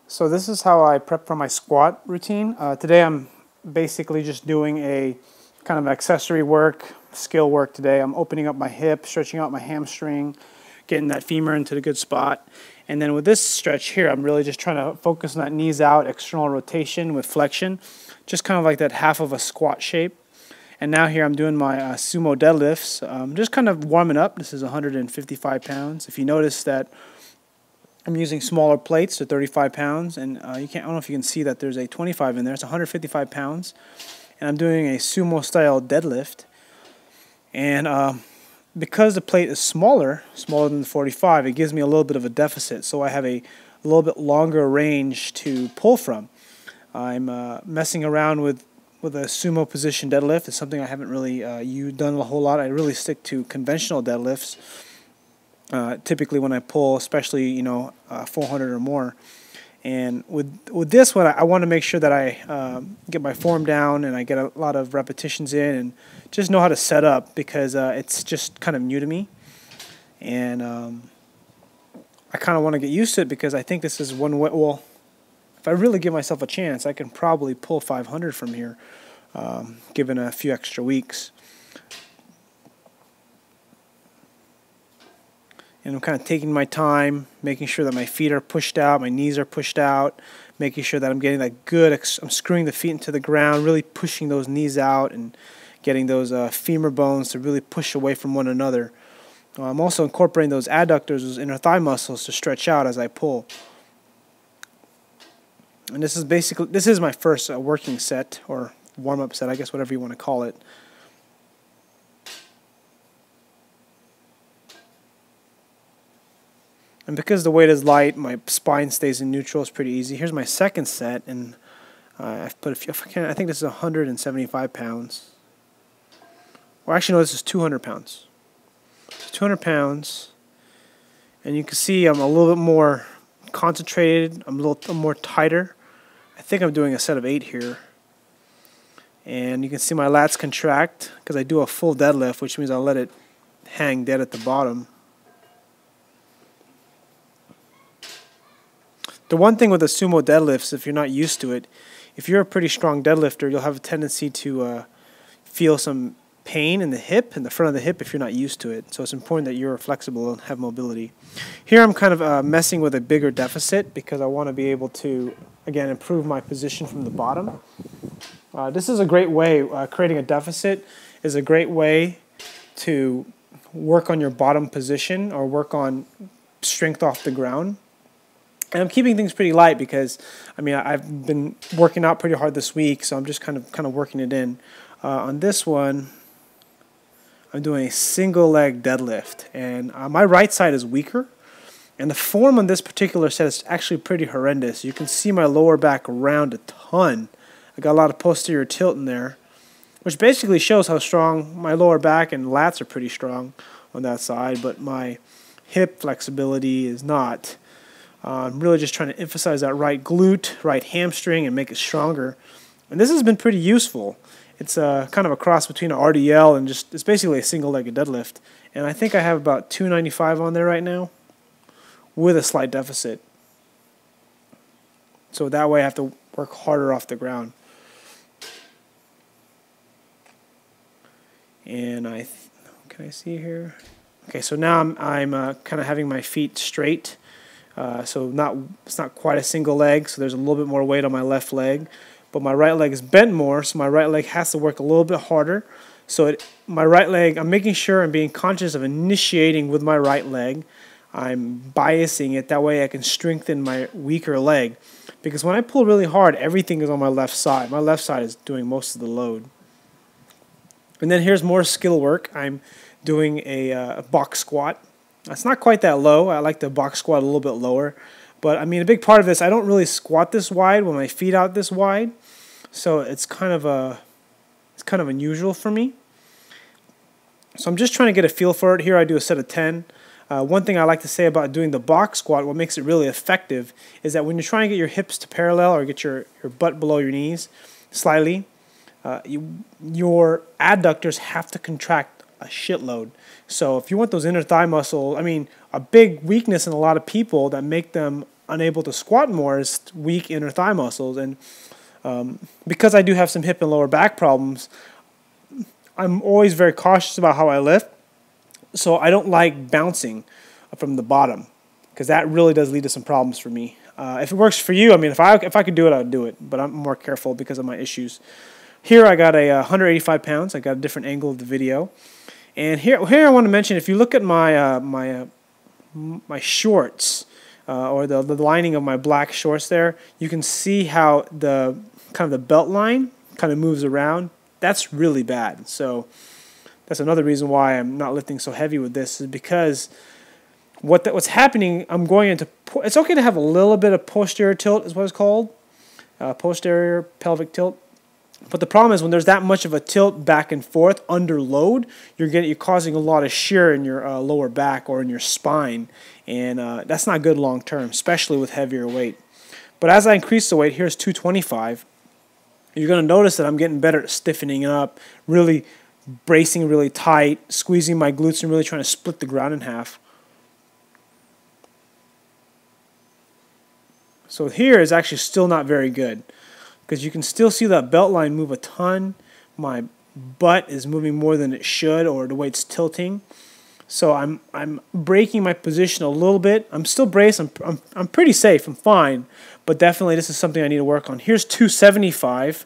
So this is how I prep for my squat routine. Today I'm basically just doing a kind of accessory work, skill work today. I'm opening up my hip, stretching out my hamstring, getting that femur into the good spot. And then with this stretch here, I'm really just trying to focus on that knees out, external rotation with flexion, just kind of like that half of a squat shape. And now here I'm doing my sumo deadlifts. Just kind of warming up. This is 155 pounds. If you notice that I'm using smaller plates, so 35 pounds, and I don't know if you can see that there's a 25 in there. It's 155 pounds, and I'm doing a sumo-style deadlift. And because the plate is smaller than the 45, it gives me a little bit of a deficit, so I have a little bit longer range to pull from. I'm messing around with a sumo position deadlift. It's something I haven't really done a whole lot. I really stick to conventional deadlifts. Typically when I pull, especially 400 or more, and with this one, I want to make sure that I get my form down and I get a lot of repetitions in and just know how to set up, because it's just kind of new to me, and I kind of want to get used to it, because I think this is one way. Well, if I really give myself a chance, I can probably pull 500 from here, given a few extra weeks. And I'm kind of taking my time, making sure that my feet are pushed out, my knees are pushed out, making sure that I'm getting that good, I'm screwing the feet into the ground, really pushing those knees out and getting those femur bones to really push away from one another. I'm also incorporating those adductors, those inner thigh muscles, to stretch out as I pull. And this is my first working set, or warm-up set, I guess, whatever you want to call it. And because the weight is light, my spine stays in neutral. It's pretty easy. Here's my second set, and I've put a few. I think this is 175 pounds. Or actually, no, this is 200 pounds. It's 200 pounds, and you can see I'm a little bit more concentrated. I'm a little more tighter. I think I'm doing a set of 8 here. And you can see my lats contract because I do a full deadlift, which means I'll let it hang dead at the bottom. The one thing with the sumo deadlifts, if you're not used to it, if you're a pretty strong deadlifter, you'll have a tendency to feel some pain in the hip, in the front of the hip, if you're not used to it. So it's important that you're flexible and have mobility. Here I'm kind of messing with a bigger deficit because I want to be able to, again, improve my position from the bottom. This is a great way, creating a deficit is a great way to work on your bottom position or work on strength off the ground. And I'm keeping things pretty light because, I've been working out pretty hard this week, so I'm just kind of working it in. On this one, I'm doing a single leg deadlift, and my right side is weaker, and the form on this particular set is actually pretty horrendous. You can see my lower back round a ton. I got a lot of posterior tilt in there, which basically shows how strong my lower back and lats are pretty strong on that side, but my hip flexibility is not. I'm really just trying to emphasize that right glute, right hamstring, and make it stronger. And this has been pretty useful. It's kind of a cross between an RDL and it's basically a single-legged deadlift. And I think I have about 295 on there right now with a slight deficit. So that way I have to work harder off the ground. And can I see here? Okay, so now I'm kind of having my feet straight. So it's not quite a single leg, so there's a little bit more weight on my left leg, but my right leg is bent more, so my right leg has to work a little bit harder. So my right leg, I'm making sure I'm being conscious of initiating with my right leg. I'm biasing it, that way I can strengthen my weaker leg, because when I pull really hard, everything is on my left side. My left side is doing most of the load. And then here's more skill work. I'm doing a box squat. It's not quite that low. I like the box squat a little bit lower. But, a big part of this, I don't really squat this wide with my feet out this wide. So it's kind of unusual for me. So I'm just trying to get a feel for it. Here I do a set of 10. One thing I like to say about doing the box squat, what makes it really effective, is that when you're trying to get your hips to parallel or get your butt below your knees slightly, your adductors have to contract a shitload. So if you want those inner thigh muscle, a big weakness in a lot of people that make them unable to squat more is weak inner thigh muscles. And because I do have some hip and lower back problems, I'm always very cautious about how I lift. So I don't like bouncing from the bottom, because that really does lead to some problems for me. If it works for you, I mean, if I could do it, I would do it. But I'm more careful because of my issues. Here I got a 185 pounds. I got a different angle of the video. And here I want to mention, if you look at my my shorts, or the lining of my black shorts there, you can see how the kind of the belt line kind of moves around. That's really bad. So that's another reason why I'm not lifting so heavy with this, is because what's happening, I'm going into, it's okay to have a little bit of posterior tilt, is what it's called, posterior pelvic tilt. But the problem is, when there's that much of a tilt back and forth under load, you're causing a lot of shear in your lower back or in your spine, and that's not good long term, especially with heavier weight. But as I increase the weight, here's 225. You're going to notice that I'm getting better at stiffening up, really bracing really tight, squeezing my glutes, and really trying to split the ground in half. So here is actually still not very good, because you can still see that belt line move a ton. My butt is moving more than it should, or the way it's tilting. So I'm breaking my position a little bit. I'm still braced. I'm pretty safe. I'm fine. But definitely this is something I need to work on. Here's 275.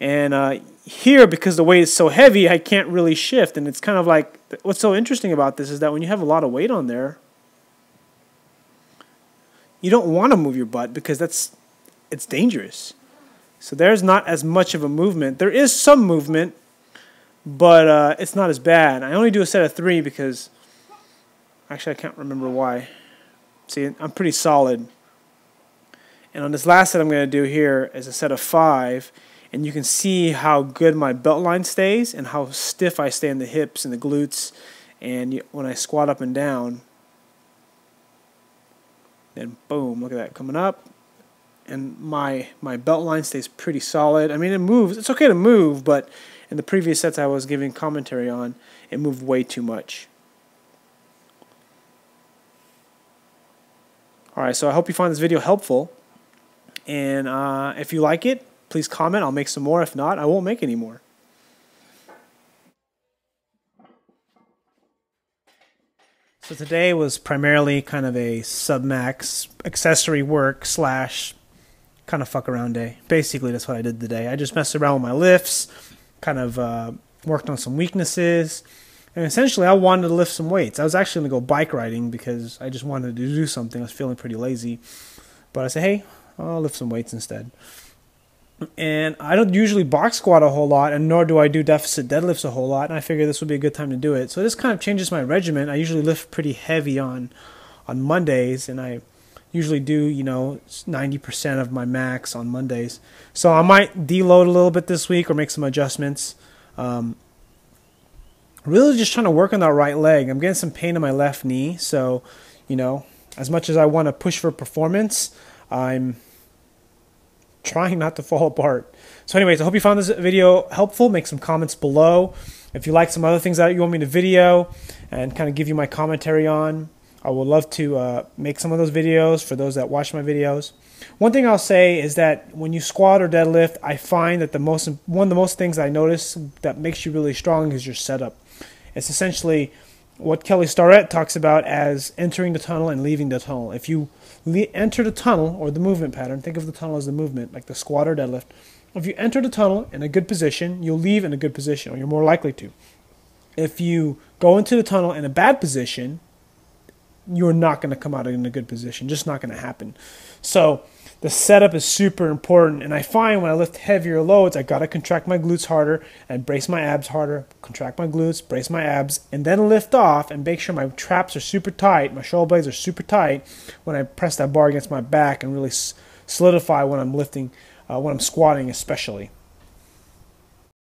And here, because the weight is so heavy, I can't really shift. And it's kind of like, what's so interesting about this is that when you have a lot of weight on there, you don't want to move your butt, because it's dangerous. So there's not as much of a movement. There is some movement, but it's not as bad. I only do a set of 3 because, actually I can't remember why. See, I'm pretty solid. And on this last set I'm going to do here is a set of 5, and you can see how good my belt line stays and how stiff I stay in the hips and the glutes. And when I squat up and down, then boom, look at that coming up. And my belt line stays pretty solid. I mean, it moves. It's okay to move, but in the previous sets I was giving commentary on, it moved way too much. Alright, so I hope you find this video helpful. And if you like it, please comment. I'll make some more. If not, I won't make any more. So today was primarily kind of a submax accessory work slash kind of fuck around day. Basically, that's what I did today. I just messed around with my lifts, kind of worked on some weaknesses, and essentially I wanted to lift some weights. I was actually going to go bike riding because I just wanted to do something. I was feeling pretty lazy. But I said, hey, I'll lift some weights instead. And I don't usually box squat a whole lot, and nor do I do deficit deadlifts a whole lot, and I figured this would be a good time to do it. So this kind of changes my regimen. I usually lift pretty heavy on Mondays, and I usually do, 90% of my max on Mondays. So I might deload a little bit this week or make some adjustments. Really just trying to work on that right leg. I'm getting some pain in my left knee, so, as much as I want to push for performance, I'm trying not to fall apart. So anyways, I hope you found this video helpful. Make some comments below. If you like some other things that you want me to video and kind of give you my commentary on, I would love to make some of those videos for those that watch my videos. One thing I'll say is that when you squat or deadlift, I find that one of the most things I notice that makes you really strong is your setup. It's essentially what Kelly Starrett talks about as entering the tunnel and leaving the tunnel. If you enter the tunnel, or the movement pattern, think of the tunnel as the movement, like the squat or deadlift. If you enter the tunnel in a good position, you'll leave in a good position, or you're more likely to. If you go into the tunnel in a bad position, you're not going to come out in a good position. Just not going to happen. So the setup is super important, and I find when I lift heavier loads, I got to contract my glutes harder and brace my abs harder, contract my glutes, brace my abs, and then lift off and make sure my traps are super tight, my shoulder blades are super tight when I press that bar against my back, and really solidify when I'm lifting, when I'm squatting especially.